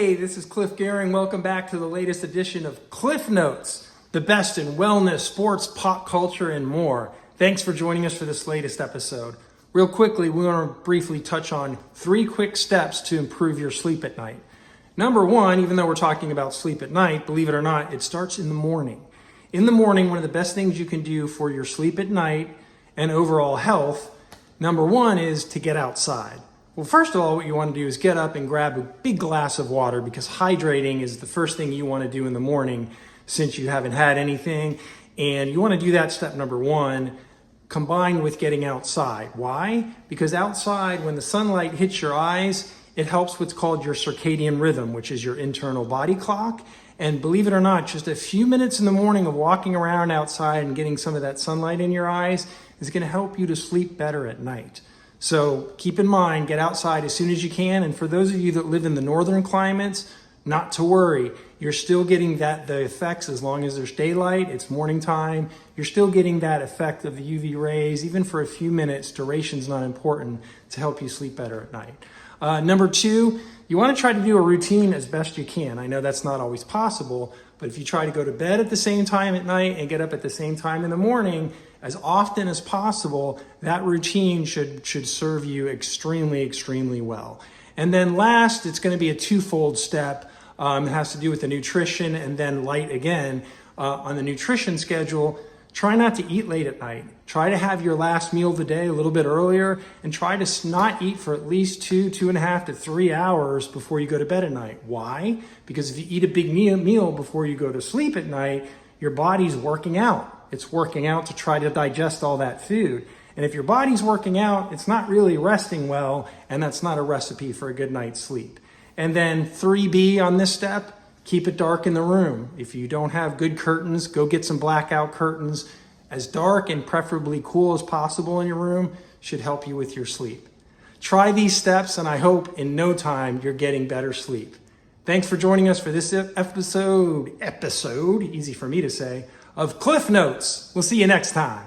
Hey, this is Cliff Gehring. Welcome back to the latest edition of Cliff Notes, the best in wellness, sports, pop culture, and more. Thanks for joining us for this latest episode. Real quickly, we want to briefly touch on 3 quick steps to improve your sleep at night. Number 1, even though we're talking about sleep at night, believe it or not, it starts in the morning. In the morning, one of the best things you can do for your sleep at night and overall health, number 1 is to get outside. Well, first of all, what you want to do is get up and grab a big glass of water because hydrating is the first thing you want to do in the morning since you haven't had anything. And you want to do that step number 1 combined with getting outside. Why? Because outside, when the sunlight hits your eyes, it helps what's called your circadian rhythm, which is your internal body clock. And believe it or not, just a few minutes in the morning of walking around outside and getting some of that sunlight in your eyes is going to help you to sleep better at night. So keep in mind, get outside as soon as you can. And for those of you that live in the northern climates, not to worry. You're still getting the effects as long as there's daylight, it's morning time. You're still getting that effect of the UV rays, even for a few minutes. Duration's not important to help you sleep better at night. Number 2, you want to try to do a routine as best you can. I know that's not always possible, but if you try to go to bed at the same time at night and get up at the same time in the morning, as often as possible, that routine should serve you extremely, extremely well. And then last, it's going to be a twofold step. It has to do with the nutrition and then light again. On the nutrition schedule, try not to eat late at night. Try to have your last meal of the day a little bit earlier and try to not eat for at least 2.5 to 3 hours before you go to bed at night. Why? Because if you eat a big meal before you go to sleep at night, your body's working out. It's working out to try to digest all that food. And if your body's working out, it's not really resting well, and that's not a recipe for a good night's sleep. And then 3B on this step, keep it dark in the room. If you don't have good curtains, go get some blackout curtains. As dark and preferably cool as possible in your room should help you with your sleep. Try these steps, and I hope in no time you're getting better sleep. Thanks for joining us for this episode, easy for me to say, of Cliff Notes. We'll see you next time.